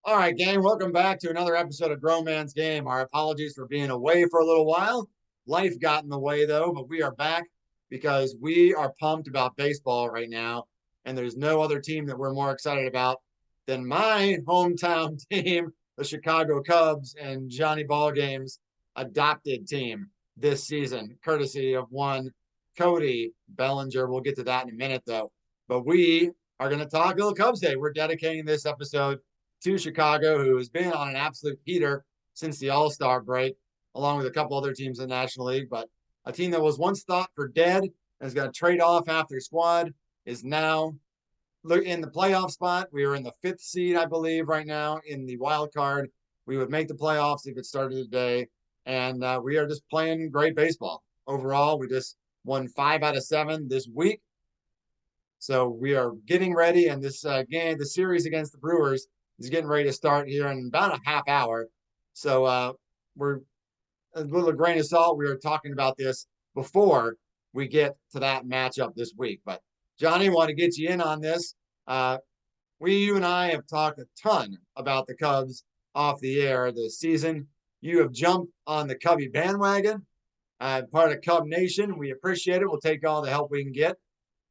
All right, gang, welcome back to another episode of Grown Man's Game. Our apologies for being away for a little while. Life got in the way, though, but we are back because we are pumped about baseball right now. And there's no other team that we're more excited about than my hometown team, the Chicago Cubs, and Johnny Ballgame's adopted team this season, courtesy of one Cody Bellinger. We'll get to that in a minute, though. But we are going to talk a little Cubs Day. We're dedicating this episode to Chicago, who has been on an absolute heater since the All-Star break, along with a couple other teams in the National League. But a team that was once thought for dead and is going to trade off half their squad is now in the playoff spot. We are in the fifth seed, I believe, right now in the wild card. We would make the playoffs if it started today. And we are just playing great baseball. Overall, we just won 5 out of 7 this week. So we are getting ready. And this game, the series against the Brewers, is getting ready to start here in about a half hour. So we're a little grain of salt. We were talking about this before we get to that matchup this week. But Johnny, want to get you in on this. You and I have talked a ton about the Cubs off the air this season. You have jumped on the Cubby bandwagon. Part of Cub Nation. We appreciate it. We'll take all the help we can get.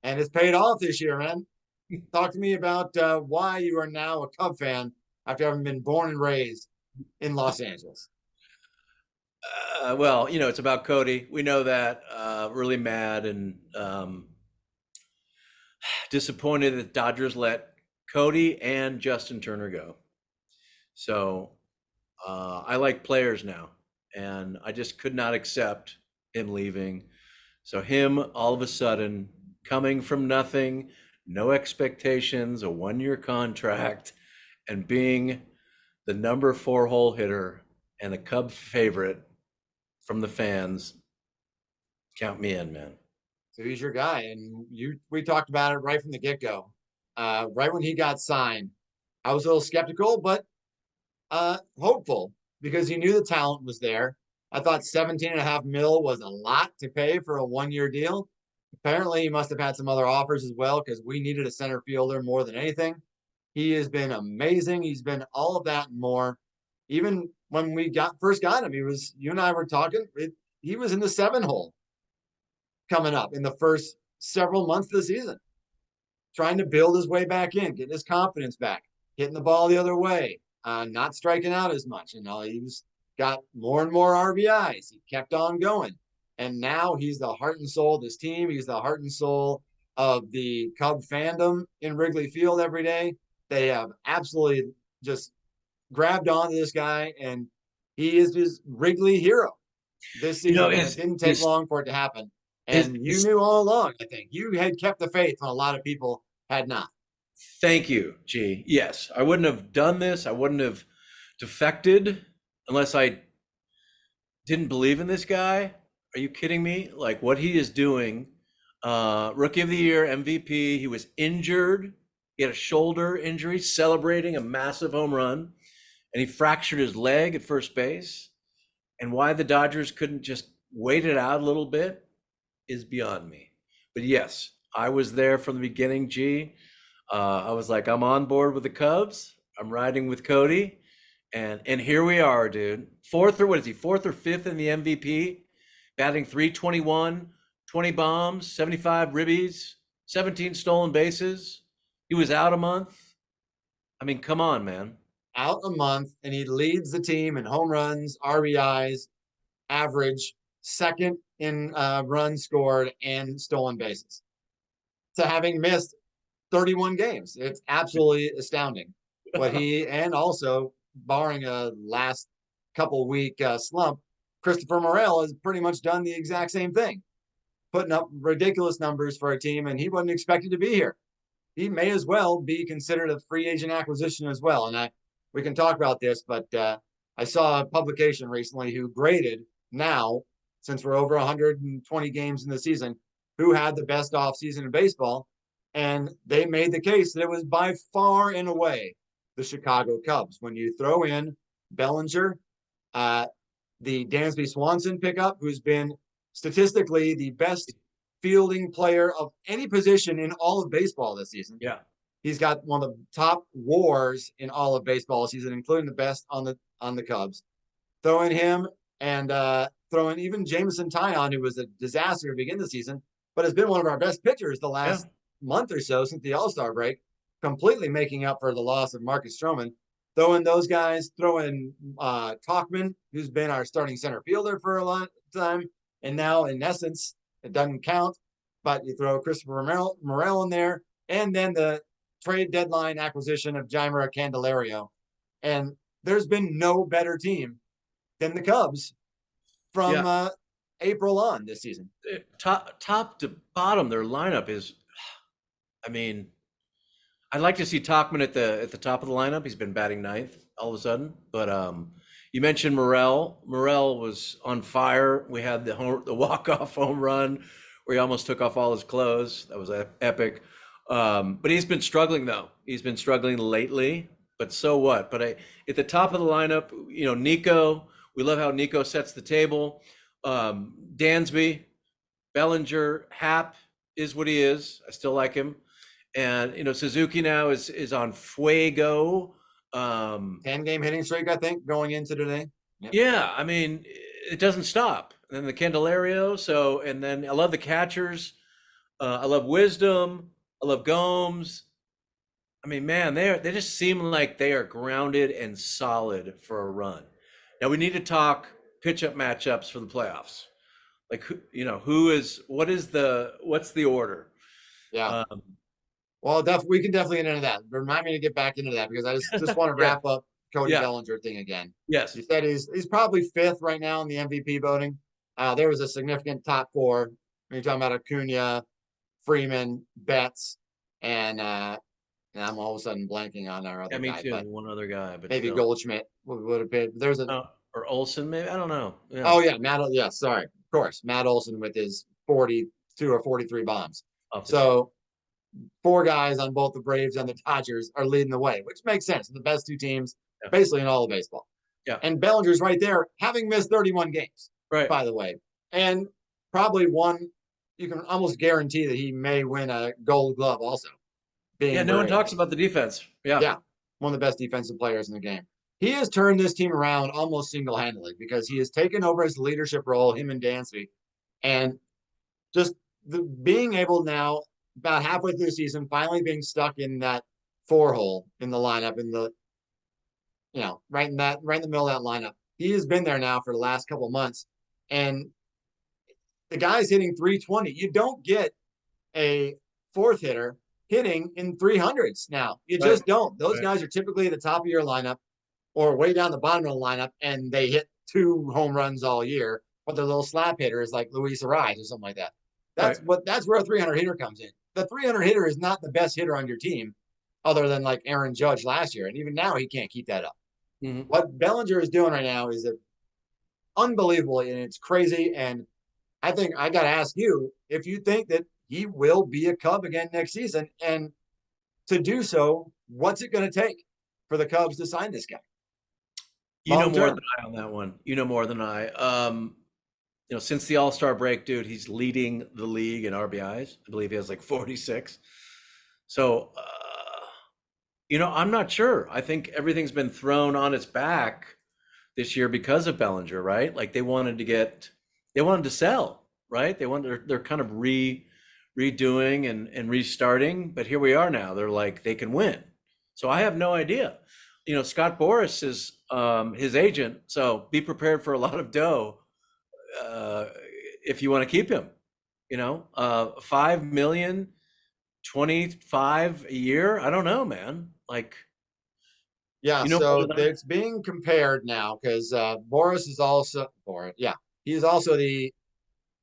And it's paid off this year, man. Talk to me about why you are now a Cub fan after having been born and raised in Los Angeles. Well, it's about Cody. We know that. Really mad and disappointed that Dodgers let Cody and Justin Turner go. So I like players now, and I just could not accept him leaving. So him all of a sudden coming from nothing, no expectations, a 1-year contract, and being the number 4 hole hitter and a Cub favorite from the fans, count me in, man. So he's your guy, and we talked about it right from the get-go. Right when he got signed, I was a little skeptical, but hopeful because you knew the talent was there. I thought 17.5 mil was a lot to pay for a 1-year deal. Apparently, he must have had some other offers as well because we needed a center fielder more than anything. He has been amazing. He's been all of that and more. Even when we first got him, you and I were talking. He was in the 7 hole coming up in the first several months of the season, trying to build his way back in, getting his confidence back, hitting the ball the other way, not striking out as much. He's got more and more RBIs. He kept on going. And now he's the heart and soul of this team. He's the heart and soul of the Cub fandom in Wrigley Field every day. They have absolutely just grabbed onto this guy, and he is his Wrigley hero this season. And it didn't take long for it to happen. And you knew all along, I think. You had kept the faith when a lot of people had not. Thank you, G. Yes, I wouldn't have done this. I wouldn't have defected unless I didn't believe in this guy. Are you kidding me? Like what he is doing, Rookie of the Year, MVP. He was injured. He had a shoulder injury, celebrating a massive home run, and he fractured his leg at first base. And why the Dodgers couldn't just wait it out a little bit is beyond me. But yes, I was there from the beginning, G. I was like, I'm on board with the Cubs. I'm riding with Cody. And here we are, dude. Fourth or 5th in the MVP? Batting .321, 20 bombs, 75 ribbies, 17 stolen bases. He was out a month. I mean, come on, man. Out a month, and he leads the team in home runs, RBIs, average, second in runs scored and stolen bases. To having missed 31 games. It's absolutely astounding. And also, barring a last couple week slump, Christopher Morel has pretty much done the exact same thing, putting up ridiculous numbers for a team, and he wasn't expected to be here. He may as well be considered a free agent acquisition as well. And we can talk about this, but I saw a publication recently who graded now, since we're over 120 games in the season, who had the best offseason in baseball. And they made the case that it was by far and away the Chicago Cubs. When you throw in Bellinger, the Dansby Swanson pickup, who's been statistically the best fielding player of any position in all of baseball this season. Yeah. He's got one of the top WARs in all of baseball season, including the best on the Cubs. Throwing him and throwing even Jameson Taillon, who was a disaster to begin the season, but has been one of our best pitchers the Yeah. last month or so since the All-Star break, completely making up for the loss of Marcus Stroman. Throwing those guys, throwing Talkman, who's been our starting center fielder for a long time, and now in essence it doesn't count, but you throw Christopher Morel in there, and then the trade deadline acquisition of Jaimara Candelario, and there's been no better team than the Cubs from April on this season. Top to bottom, their lineup is. I mean, I'd like to see Talkman at the top of the lineup. He's been batting ninth all of a sudden. But you mentioned Morel. Morel was on fire. We had the walk-off home run where he almost took off all his clothes. That was epic. But he's been struggling though. He's been struggling lately. But so what? But at the top of the lineup, Nico. We love how Nico sets the table. Dansby, Bellinger, Happ is what he is. I still like him. And Suzuki now is on fuego. 10-game hitting streak, I think, going into today. Yep. Yeah, I mean, it doesn't stop. And then the Candelario. And then I love the catchers. I love Wisdom. I love Gomes. I mean, man, they just seem like they are grounded and solid for a run. Now we need to talk pitch-up matchups for the playoffs. Like, what's the order? Yeah. Well, we can definitely get into that. Remind me to get back into that because I just want to wrap up Cody Bellinger thing again. Yes. He said he's probably fifth right now in the MVP voting. There was a significant top four. When you're talking about Acuna, Freeman, Betts, and I'm all of a sudden blanking on our other guy. Me too. One other guy, but maybe still. Goldschmidt would have been. There's or Olsen, maybe, I don't know. Yeah. Oh yeah, Matt. Yeah, sorry, of course, Matt Olson with his 42 or 43 bombs. So 4 guys on both the Braves and the Dodgers are leading the way, which makes sense. The best 2 teams, basically in all of baseball. Yeah. And Bellinger's right there, having missed 31 games. Right. By the way, and probably one. You can almost guarantee that he may win a Gold Glove also. No one talks about the defense. Yeah, one of the best defensive players in the game. He has turned this team around almost single-handedly because he has taken over his leadership role, him and Dansby, and just being able now, about halfway through the season, finally being stuck in that 4-hole in the lineup, right in the middle of that lineup. He has been there now for the last couple of months, and the guy's hitting 320. You don't get a fourth hitter hitting in 300s now. You just don't. Those guys are typically at the top of your lineup or way down the bottom of the lineup, and they hit 2 home runs all year. But the little slap hitter is like Luis Ariz or something like that. That's where a 300 hitter comes in. The 300 hitter is not the best hitter on your team, other than like Aaron Judge last year, and even now he can't keep that up. Mm-hmm. What Bellinger is doing right now is unbelievable, and it's crazy. And I think I got to ask you if you think that he will be a Cub again next season, and to do so, what's it going to take for the Cubs to sign this guy? You know more than I on that one. You know more than I. Since the All-Star break, dude, he's leading the league in RBIs. I believe he has like 46. So, I'm not sure. I think everything's been thrown on its back this year because of Bellinger, right? Like they wanted to sell, right? They're kind of redoing and restarting, but here we are now. They're like, they can win. So I have no idea. Scott Boras is his agent, so be prepared for a lot of dough if you want to keep him. $5 million, 25 a year. I don't know, man. So it's being compared now because Boras is also he is also the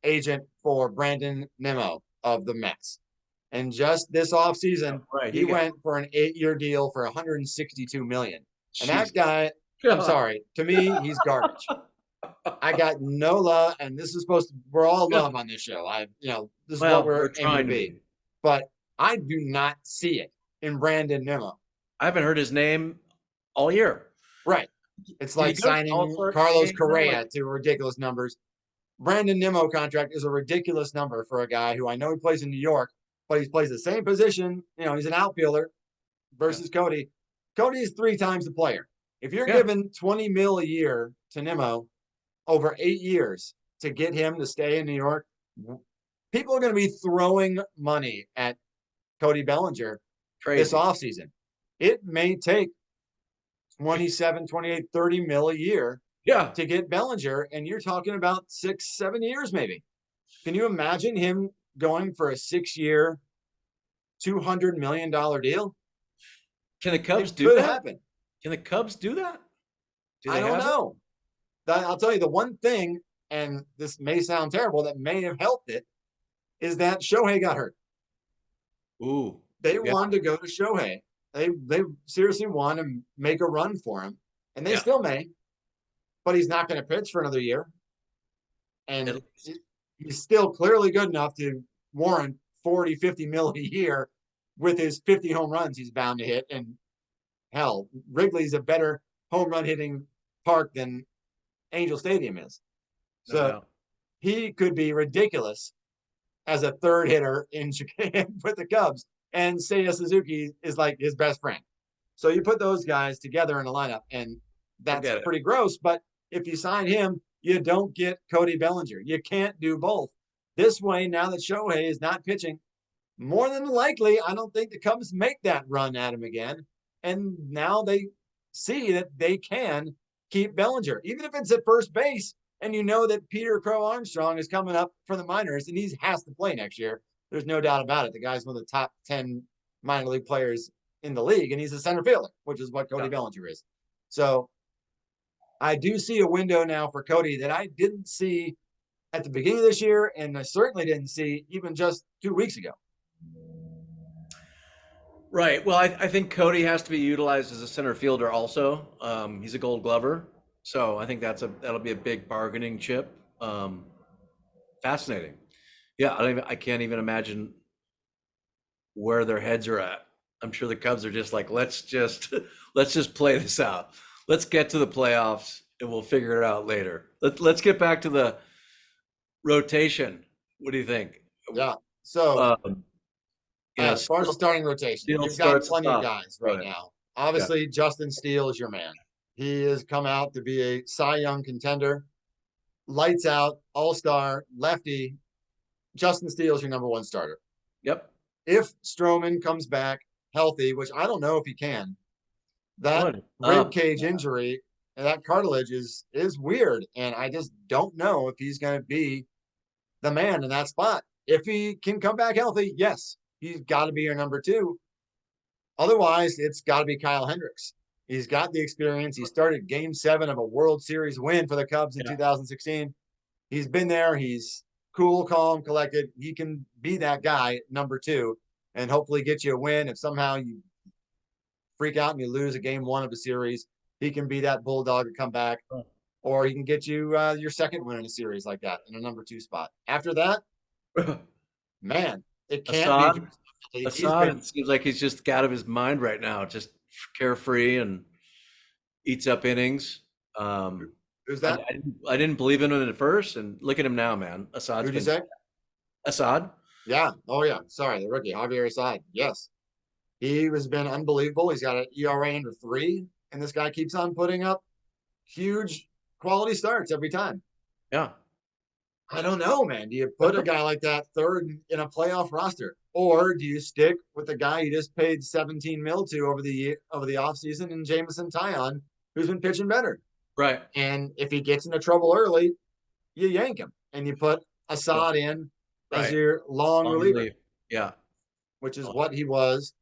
agent for Brandon Nimmo of the Mets. And just this offseason, he went for an 8-year deal for $162 million. And that guy, I'm sorry, to me, he's garbage. I got no love, and we're all love on this show. This is what we're trying to be. But I do not see it in Brandon Nimmo. I haven't heard his name all year. Right. It's like signing Carlos Correa to ridiculous numbers. Brandon Nimmo contract is a ridiculous number for a guy who I know he plays in New York, but he plays the same position. He's an outfielder, versus Cody. Cody is 3 times the player. If you're Yeah. giving 20 mil a year to Nimmo over 8 years to get him to stay in New York, people are going to be throwing money at Cody Bellinger this Crazy. offseason. It may take 27, 28, 30 mil a year Yeah. to get Bellinger, and you're talking about 6, 7 years maybe. Can you imagine him going for a 6-year, $200 million deal? Can the Cubs It do could that? happen. Can the Cubs do that? Do I they don't have it? know. I'll tell you the one thing, and this may sound terrible, that may have helped it, is that Shohei got hurt. Ooh. They Yeah. wanted to go to Shohei. They seriously want to make a run for him, and they Yeah. still may, but he's not going to pitch for another year. And he's still clearly good enough to warrant 40, 50 mil a year with his 50 home runs he's bound to hit. And hell, Wrigley's a better home run hitting park than Angel Stadium is. No So doubt. he could be ridiculous as a third hitter in Japan with the Cubs. And Seiya Suzuki is like his best friend. So you put those guys together in a lineup, and that's Forget it. pretty gross. But if you sign him, you don't get Cody Bellinger. You can't do both. This way, now that Shohei is not pitching, more than likely, I don't think the Cubs make that run at him again. And now they see that they can keep Bellinger, even if it's at first base. And you know that Peter Crow Armstrong is coming up for the minors, and he has to play next year. There's no doubt about it. The guy's one of the top 10 minor league players in the league, and he's a center fielder, which is what Cody Bellinger is. So I do see a window now for Cody that I didn't see at the beginning of this year, and I certainly didn't see even just 2 weeks ago. Right. Well, I think Cody has to be utilized as a center fielder also. He's a Gold Glover, so I think that'll be a big bargaining chip. Fascinating. Yeah, I can't even imagine where their heads are at. I'm sure the Cubs are just like, let's just play this out. Let's get to the playoffs and we'll figure it out later. Let's get back to the rotation. What do you think? Yeah. So Yes. as far as the starting rotation, Steele you've got starts plenty of top. guys right now. Obviously, Justin Steele is your man. He has come out to be a Cy Young contender. Lights out, all-star, lefty. Justin Steele is your number 1 starter. Yep. If Stroman comes back healthy, which I don't know if he can, that rib cage injury and that cartilage is weird. And I just don't know if he's going to be the man in that spot. If he can come back healthy, yes, he's got to be your number 2. Otherwise, it's got to be Kyle Hendricks. He's got the experience. He started Game 7 of a World Series win for the Cubs in 2016. He's been there. He's cool, calm, collected. He can be that guy, number 2, and hopefully get you a win. If somehow you freak out and you lose a Game 1 of a series, he can be that bulldog to come back. Or he can get you your second win in a series like that in a number 2 spot. After that, man, it can't be. Assad, it seems like he's just out of his mind right now, just carefree and eats up innings. Who's that? I didn't believe in him at first, and look at him now, man. Assad's Who'd you say? Assad. Yeah. Oh, yeah. Sorry, the rookie, Javier Assad. Yes. He has been unbelievable. He's got an ERA under 3, and this guy keeps on putting up huge quality starts every time. Yeah. I don't know, man. Do you put a guy like that third in a playoff roster, or do you stick with the guy you just paid 17 mil to over the offseason in Jameson Taillon, who's been pitching better? Right. And if he gets into trouble early, you yank him and you put Assad in as your long reliever. Yeah. Which is what he was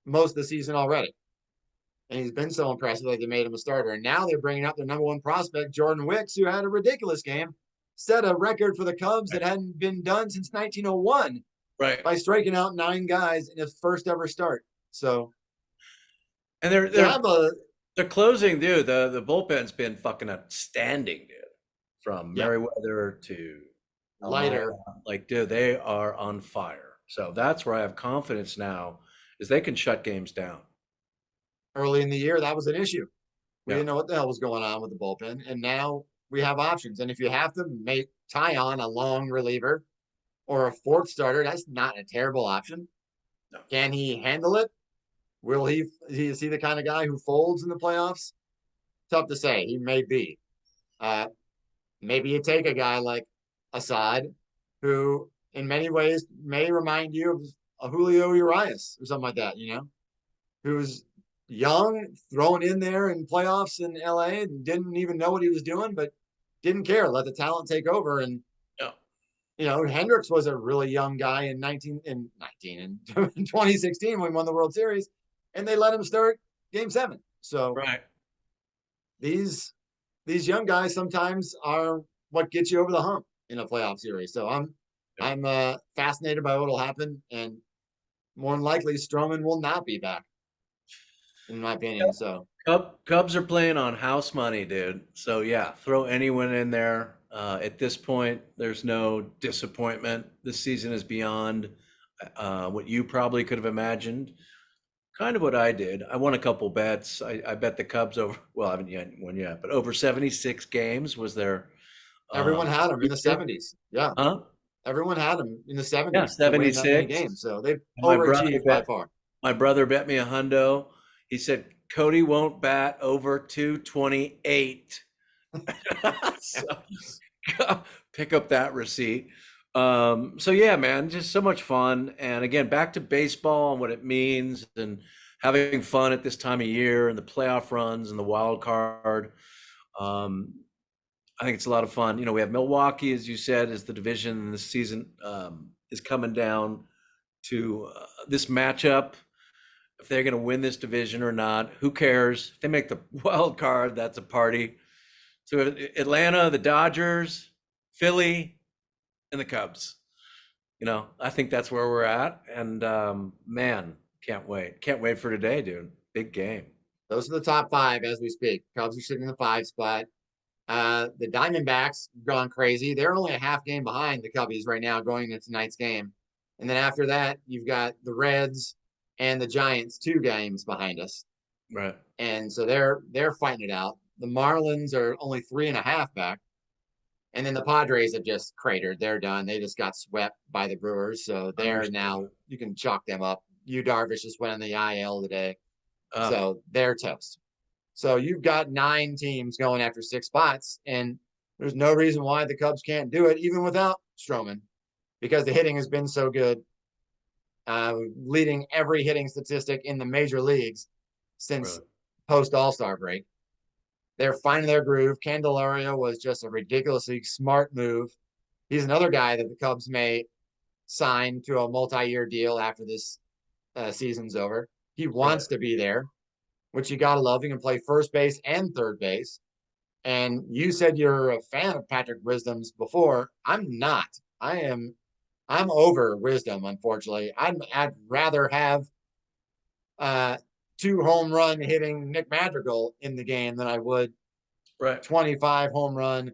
most of the season already. And he's been so impressive that they made him a starter. And now they're bringing up their number 1 prospect, Jordan Wicks, who had a ridiculous game, set a record for the Cubs that hadn't been done since 1901 by striking out 9 guys in his first ever start. So, and they're closing, dude. The bullpen's been fucking outstanding, dude. From Merriweather to Leiter. Like, dude, they are on fire. So that's where I have confidence now, is they can shut games down. Early in the year, that was an issue. We didn't know what the hell was going on with the bullpen, and now we have options. And if you have to make Taillon a long reliever or a 4th starter, that's not a terrible option. No. Can he handle it? Will he? Is he the kind of guy who folds in the playoffs? Tough to say. He may be. Uh, Maybe you take a guy like Assad, who in many ways may remind you of a Julio Urias or something like that. Who's young, thrown in there in playoffs in LA and didn't even know what he was doing, but didn't care. Let the talent take over. And Yeah. Hendricks was a really young guy in 2016 when we won the World Series, and they let him start Game 7. So Right. these these young guys sometimes are what gets you over the hump in a playoff series. So Yeah. I'm fascinated by what will happen, and more than likely Stroman will not be back, in my opinion. So Cubs are playing on house money, dude. So yeah, throw anyone in there. At this point, there's no disappointment. This season is beyond what you probably could have imagined. Kind of what I did. I won a couple bets. I bet the Cubs over. Well, I haven't yet won yet, but over 76 games was their everyone had them in the prediction. 70s. Yeah, Huh? everyone had them in the Yeah, 70s to win that many 76. games. So they've And overachieved by far. my brother bet me a hundo. He said Cody won't bat over 228. So pick up that receipt. So yeah, man, just so much fun. And again, back to baseball and what it means and having fun at this time of year and the playoff runs and the wild card. Um, I think it's a lot of fun. We have Milwaukee, as you said, as the division, and this season is coming down to this matchup. If they're going to win this division or not, who cares? If they make the wild card, that's a party. So Atlanta, the Dodgers, Philly, and the Cubs. I think that's where we're at. And man, can't wait. Can't wait for today, dude. Big game. Those are the top 5 as we speak. Cubs are sitting in the 5 spot. The Diamondbacks have gone crazy. They're only a half game behind the Cubbies right now going into tonight's game. And then after that, you've got the Reds and the Giants 2 games behind us. Right. And so they're fighting it out. The Marlins are only 3.5 back. And then the Padres have just cratered. They're done. They just got swept by the Brewers. So they're now, you can chalk them up. Darvish just went on the IL today. So they're toast. So you've got 9 teams going after 6 spots, and there's no reason why the Cubs can't do it, even without Stroman, because the hitting has been so good, leading every hitting statistic in the major leagues since post All-Star break. They're finding their groove. Candelario was just a ridiculously smart move. He's another guy that the Cubs may sign to a multi-year deal after this season's over. He wants to be there, which you got to love. He can play first base and third base. And you said you're a fan of Patrick Wisdom's before. I'm not. I'm over Wisdom, unfortunately. I'd rather have 2 home run hitting Nick Madrigal in the game than I would 25 home run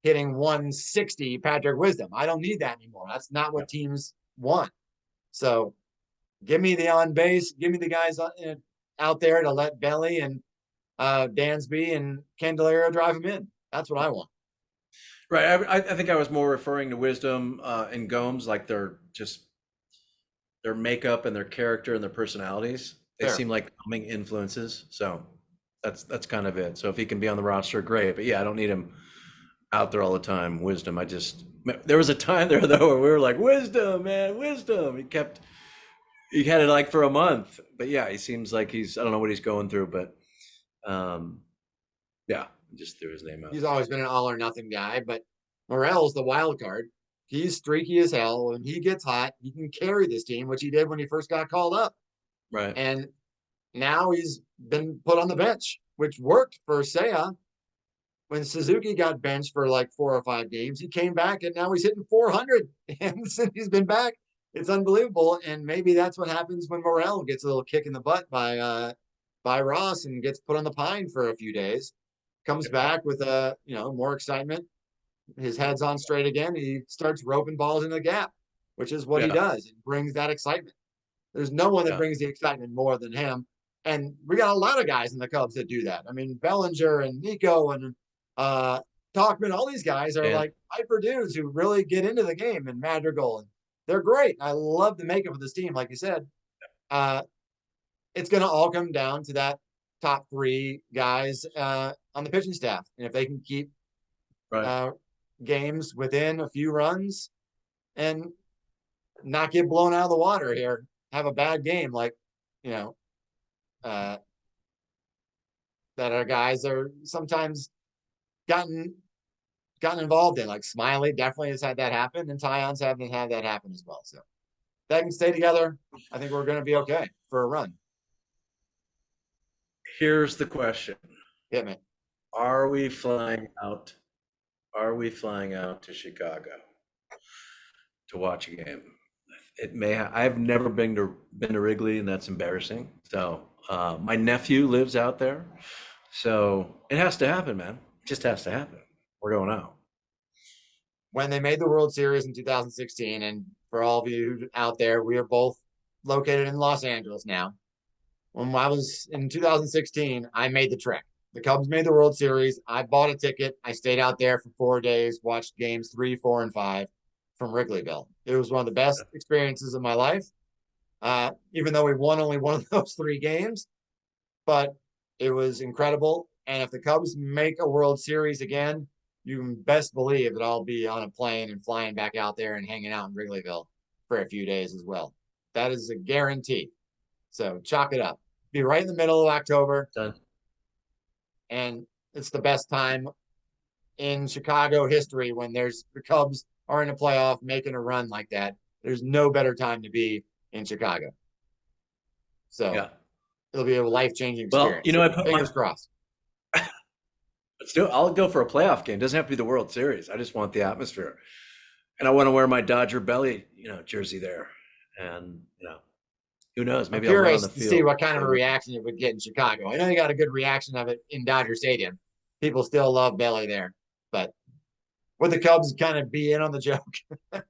hitting 160 Patrick Wisdom. I don't need that anymore. That's not what teams want. So give me the on base. Give me the guys out there to let Belly and Dansby and Candelario drive them in. That's what I want. Right. I think I was more referring to Wisdom and Gomes, like their makeup and their character and their personalities. They seem like calming influences. So that's kind of it. So if he can be on the roster, great. But yeah, I don't need him out there all the time. Wisdom. There was a time there though where we were like, Wisdom, man, Wisdom. He had it like for a month. But yeah, he seems like I don't know what he's going through, but yeah, just threw his name out. He's always been an all or nothing guy, but Morel's the wild card. He's streaky as hell. When he gets hot, he can carry this team, which he did when he first got called up. Right. And now he's been put on the bench, which worked for Seiya. When Suzuki got benched for like 4 or 5 games, he came back and now he's hitting 400. And since he's been back, it's unbelievable. And maybe that's what happens when Morel gets a little kick in the butt by Ross and gets put on the pine for a few days. Comes back with more excitement. His head's on straight again. He starts roping balls in the gap, which is what he does. It brings that excitement. There's no one that brings the excitement more than him. And we got a lot of guys in the Cubs that do that. I mean, Bellinger and Nico and Talkman, all these guys are like hyper dudes who really get into the game, and Madrigal. And they're great. I love the makeup of this team, like you said. it's going to all come down to that top three guys on the pitching staff. And if they can keep Right. games within a few runs and not get blown out of the water here, have a bad game like, you know, uh, that our guys are sometimes gotten involved in. Like Smiley definitely has had that happen, and Tyon's haven't had that happen as well. So they can stay together. I think we're going to be okay for a run. Here's the question. Hit me. Are we flying out? Are we flying out to Chicago to watch a game? It may. I've never been to Wrigley, and that's embarrassing. So my nephew lives out there, so it has to happen, man. It just has to happen. We're going out. When they made the World Series in 2016, and for all of you out there, we are both located in Los Angeles now. When I was in 2016, I made the trek. The Cubs made the World Series. I bought a ticket. I stayed out there for 4 days, watched games 3, 4, and 5 from Wrigleyville. It was one of the best experiences of my life. Even though we won only one of those 3 games, but it was incredible. And if the Cubs make a World Series again, you can best believe that I'll be on a plane and flying back out there and hanging out in Wrigleyville for a few days as well. That is a guarantee. So chalk it up. Be right in the middle of October. Done. And it's the best time in Chicago history when there's the Cubs are in a playoff making a run like that. There's no better time to be in Chicago. So yeah, it'll be a life-changing experience. Well, I put fingers crossed. I'll go for a playoff game. It doesn't have to be the World Series. I just want the atmosphere, and I want to wear my Dodger belly, jersey there. And who knows? Maybe I'm I'll run on curious the to field. see what kind of a reaction it would get in Chicago. I know you got a good reaction of it in Dodger Stadium. People still love Belly there, but would the Cubs kind of be in on the joke?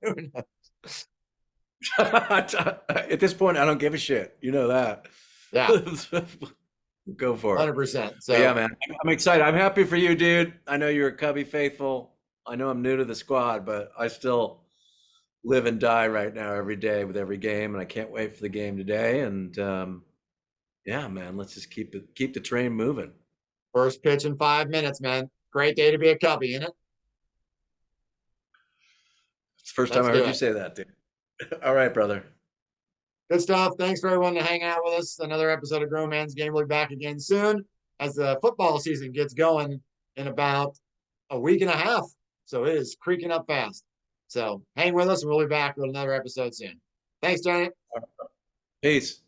Who knows? At this point, I don't give a shit. You know that. Yeah, Go for it. 100%. So But yeah, man, I'm excited. I'm happy for you, dude. I know you're a Cubby faithful. I know I'm new to the squad, but I still live and die right now every day with every game, and I can't wait for the game today. And yeah, man, let's just keep the train moving. First pitch in 5 minutes, man. Great day to be a Cubby, isn't it? It's the first time I heard you say that, dude. All right, brother. Good stuff. Thanks for everyone to hang out with us. Another episode of Grown Man's Game. We'll be back again soon as the football season gets going in about a week and a half. So it is creaking up fast. So hang with us and we'll be back with another episode soon. Thanks, Johnny. Peace.